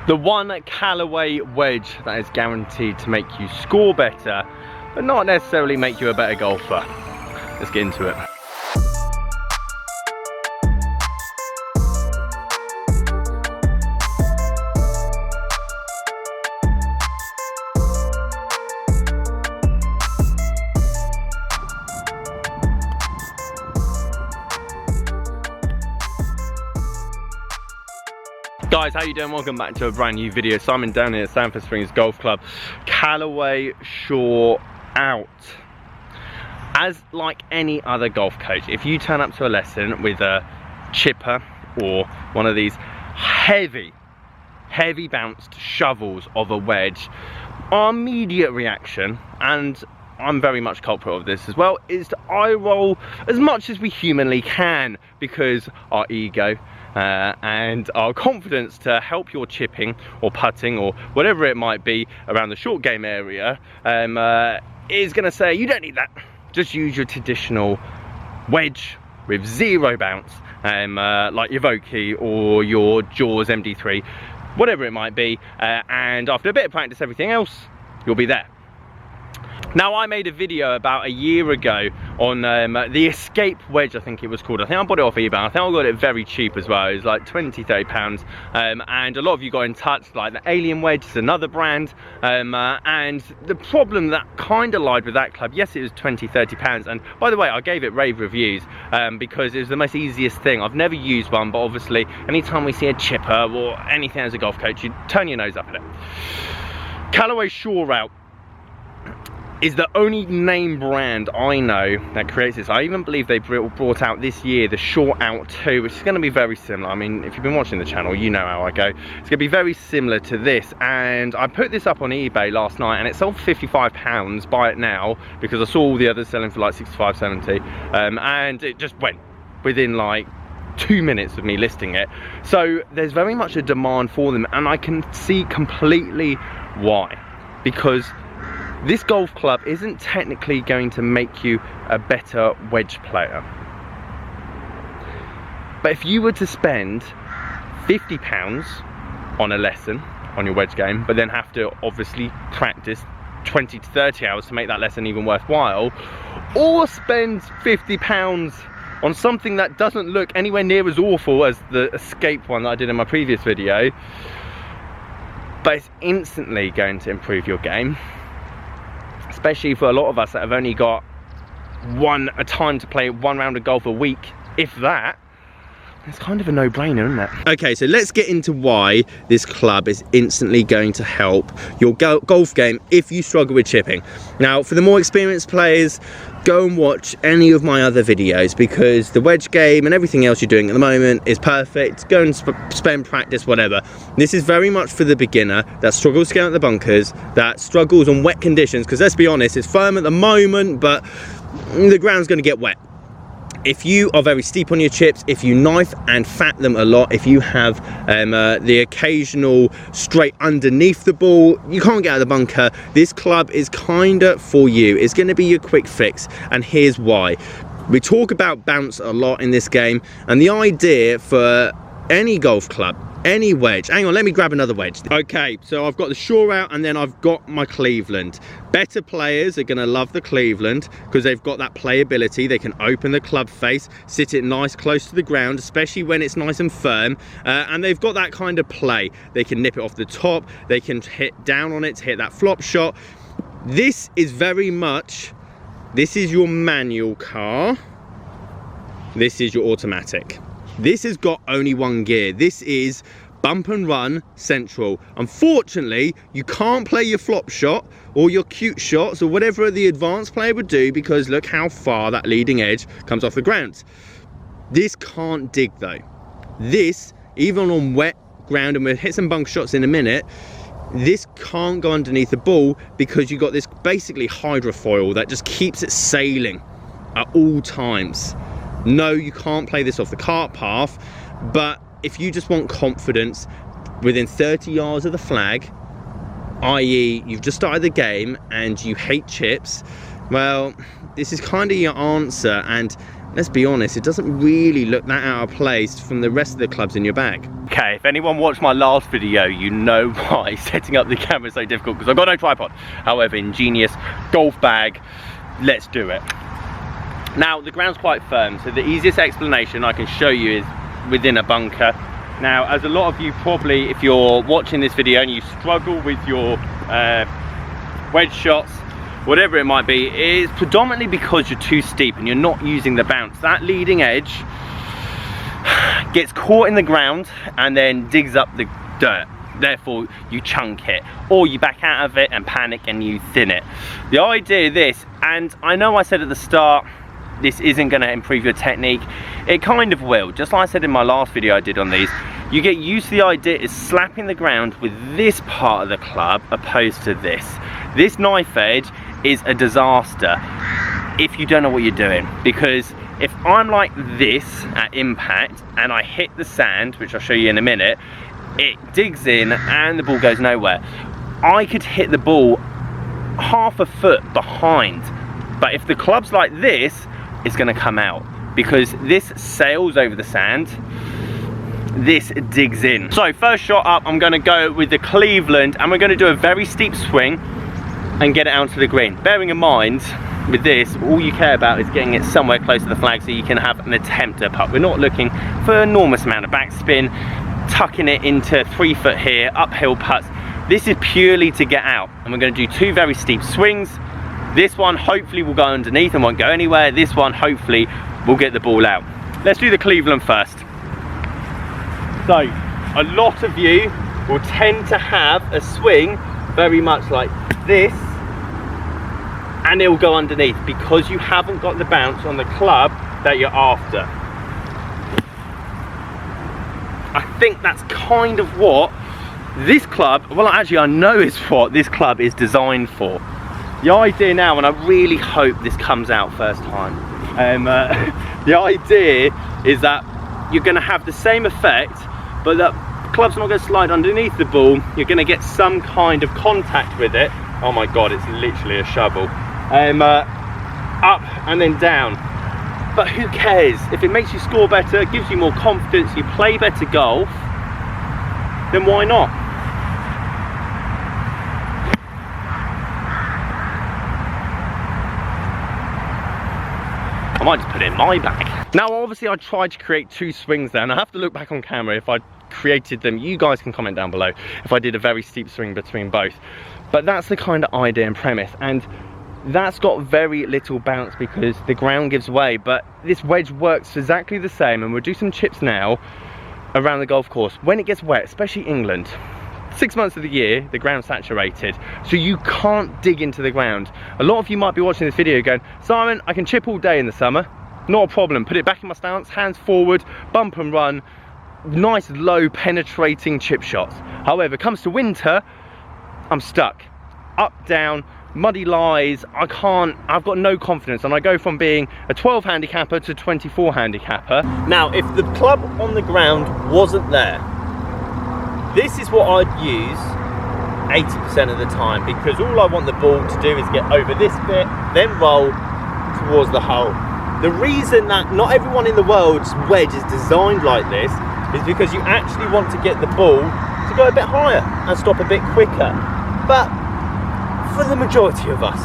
The one Callaway wedge that is guaranteed to make you score better, but not necessarily make you a better golfer. Let's get into it. Guys, how you doing? Welcome back to a brand new video. Simon down here at Sandford Springs Golf Club. Callaway Shore Out. As like any other golf coach, if you turn up to a lesson with a chipper or one of these heavy bounced shovels of a wedge, our immediate reaction, and I'm very much culprit of this as well, is to eye roll as much as we humanly can, because our ego and our confidence to help your chipping or putting or whatever it might be around the short game area is going to say, you don't need that, just use your traditional wedge with zero bounce, like your Vokey or your Jaws MD3, whatever it might be, and after a bit of practice, everything else, you'll be there. Now, I made a video about a year ago on the Escape wedge, I think it was called. I think I bought it off eBay. I think I got it very cheap as well. It was like 20, 30 pounds. And a lot of you got in touch, like the Alien wedge is another brand. And the problem that kind of lied with that club, yes, it was 20, 30 pounds. And by the way, I gave it rave reviews because it was the most easiest thing. I've never used one, but obviously, anytime we see a chipper or anything as a golf coach, you turn your nose up at it. Callaway Shore Out is the only name brand I know that creates this. I even believe they brought out this year the Shore Out 2, which is going to be very similar. I mean, if you've been watching the channel, you know how I go. It's going to be very similar to this, and I put this up on eBay last night and it sold for £55. Buy it now, because I saw all the others selling for like 65, 70, and it just went within like 2 minutes of me listing it. So there's very much a demand for them, and I can see completely why, because this golf club isn't technically going to make you a better wedge player. But if you were to spend £50 on a lesson on your wedge game, but then have to obviously practice 20 to 30 hours to make that lesson even worthwhile, or spend £50 on something that doesn't look anywhere near as awful as the Escape one that I did in my previous video, but it's instantly going to improve your game. Especially for a lot of us that have only got a time to play one round of golf a week, if that. It's kind of a no-brainer, isn't it? Okay, so let's get into why this club is instantly going to help your golf game if you struggle with chipping. Now, for the more experienced players, go and watch any of my other videos, because the wedge game and everything else you're doing at the moment is perfect. Go and spend practice, whatever. This is very much for the beginner that struggles to get out the bunkers, that struggles on wet conditions, because let's be honest, it's firm at the moment, but the ground's going to get wet. If you are very steep on your chips, if you knife and fat them a lot, if you have the occasional straight underneath the ball, you can't get out of the bunker, this club is kinda for you. It's gonna be your quick fix, and here's why. We talk about bounce a lot in this game, and the idea for any golf club, any wedge, hang on, let me grab another wedge. Okay, so I've got the Shore Out, and then I've got my Cleveland. Better players are going to love the Cleveland because they've got that playability. They can open the club face, sit it nice close to the ground, especially when it's nice and firm, and they've got that kind of play. They can nip it off the top, they can hit down on it to hit that flop shot. This is very much, this is your manual car, this is your automatic. This has got only one gear. This is bump and run central. Unfortunately, you can't play your flop shot or your cute shots or whatever the advanced player would do, because look how far that leading edge comes off the ground. This can't dig though. This, even on wet ground, and we'll hit some bunk shots in a minute, this can't go underneath the ball because you've got this basically hydrofoil that just keeps it sailing at all times. No, you can't play this off the cart path, but if you just want confidence within 30 yards of the flag, i.e. you've just started the game and you hate chips, well, this is kind of your answer. And let's be honest, it doesn't really look that out of place from the rest of the clubs in your bag. Okay, if anyone watched my last video, you know why setting up the camera is so difficult, because I've got no tripod. However, ingenious golf bag, let's do it. Now, the ground's quite firm, so the easiest explanation I can show you is within a bunker. Now, as a lot of you probably, if you're watching this video and you struggle with your wedge shots, whatever it might be, is predominantly because you're too steep and you're not using the bounce. That leading edge gets caught in the ground and then digs up the dirt. Therefore, you chunk it, or you back out of it and panic and you thin it. The idea of this, and I know I said at the start, this isn't going to improve your technique. It kind of will. Just like I said in my last video I did on these, you get used to the idea is slapping the ground with this part of the club opposed to this. This knife edge is a disaster if you don't know what you're doing, because if I'm like this at impact and I hit the sand, which I'll show you in a minute, it digs in and the ball goes nowhere. I could hit the ball half a foot behind, but if the club's like this, it's going to come out because this sails over the sand, this digs in. So first shot up, I'm going to go with the Cleveland and we're going to do a very steep swing and get it out to the green. Bearing in mind with this, all you care about is getting it somewhere close to the flag so you can have an attempt at a putt. We're not looking for an enormous amount of backspin, tucking it into 3 foot here, uphill putts. This is purely to get out, and we're going to do 2 very steep swings. This one hopefully will go underneath and won't go anywhere. This one hopefully will get the ball out. Let's do the Cleveland first. So a lot of you will tend to have a swing very much like this, and it will go underneath because you haven't got the bounce on the club that you're after. I think that's kind of what this club, well actually I know it's what this club is designed for. The idea now, and I really hope this comes out first time, the idea is that you're going to have the same effect, but that club's not going to slide underneath the ball. You're going to get some kind of contact with it. Oh my god, it's literally a shovel. Up and then down. But who cares? If it makes you score better, gives you more confidence, you play better golf, then why not? I might just put it in my bag. Now obviously I tried to create 2 swings there, and I have to look back on camera if I created them. You guys can comment down below if I did a very steep swing between both. But that's the kind of idea and premise, and that's got very little bounce because the ground gives way. But this wedge works exactly the same, and we'll do some chips now around the golf course. When it gets wet, especially England, 6 months of the year, the ground's saturated, so you can't dig into the ground. A lot of you might be watching this video going, Simon, I can chip all day in the summer, not a problem. Put it back in my stance, hands forward, bump and run, nice low penetrating chip shots. However, it comes to winter, I'm stuck. Up, down, muddy lies, I can't, I've got no confidence, and I go from being a 12 handicapper to 24 handicapper. Now, if the club on the ground wasn't there, this is what I'd use 80% of the time, because all I want the ball to do is get over this bit, then roll towards the hole. The reason that not everyone in the world's wedge is designed like this is because you actually want to get the ball to go a bit higher and stop a bit quicker. But for the majority of us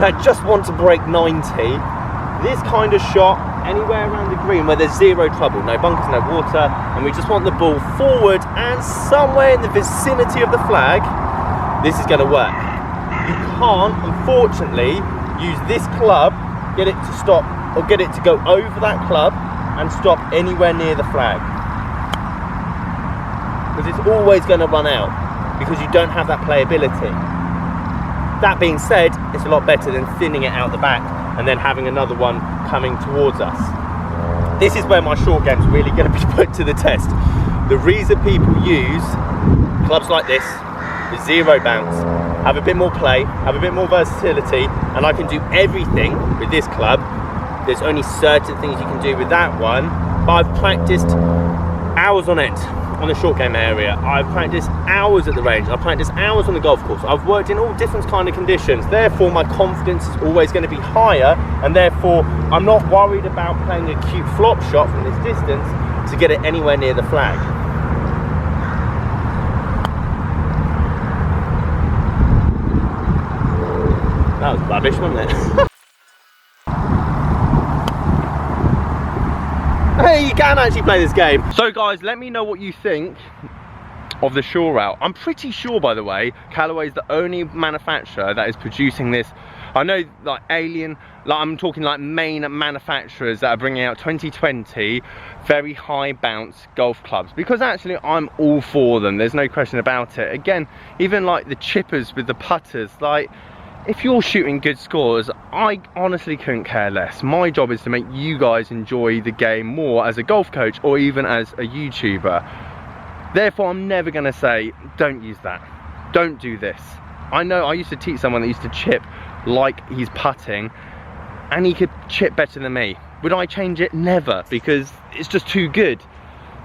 that just want to break 90, this kind of shot anywhere around the green where there's zero trouble, no bunkers, no water, and we just want the ball forward and somewhere in the vicinity of the flag, this is going to work. You can't, unfortunately, use this club, get it to stop, or get it to go over that club and stop anywhere near the flag, because it's always going to run out because you don't have that playability. That being said, it's a lot better than thinning it out the back and then having another one coming towards us. This is where my short game's really going to be put to the test. The reason people use clubs like this with zero bounce, have a bit more play, have a bit more versatility, and I can do everything with this club. There's only certain things you can do with that one, but I've practiced hours on end on the short game area. I've practiced hours at the range. I've practiced hours on the golf course. I've worked in all different kind of conditions. Therefore, my confidence is always going to be higher, and therefore, I'm not worried about playing a cute flop shot from this distance to get it anywhere near the flag. That was rubbish, wasn't it? Hey, you can actually play this game. So guys, let me know what you think of the shore out. I'm pretty sure, by the way, Callaway is the only manufacturer that is producing this. I know, like Alien, like I'm talking like main manufacturers that are bringing out 2020 very high bounce golf clubs, because actually I'm all for them. There's no question about it. Again, even like the chippers with the putters, like, if you're shooting good scores, I honestly couldn't care less. My job is to make you guys enjoy the game more as a golf coach or even as a YouTuber. Therefore, I'm never going to say, don't use that. Don't do this. I know I used to teach someone that used to chip like he's putting, and he could chip better than me. Would I change it? Never, because it's just too good.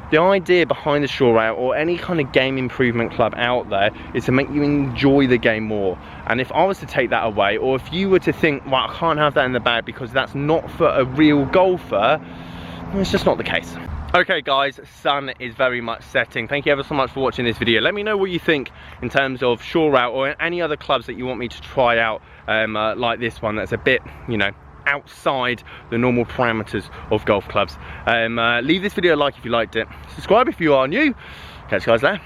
The idea behind the shore out or any kind of game improvement club out there is to make you enjoy the game more. And if I was to take that away, or if you were to think, well, I can't have that in the bag because that's not for a real golfer, well, it's just not the case. Okay guys, sun is very much setting. Thank you ever so much for watching this video. Let me know what you think in terms of shore out or any other clubs that you want me to try out, like this one that's a bit, you know, outside the normal parameters of golf clubs. Leave this video a like if you liked it. Subscribe if you are new. Catch you guys there.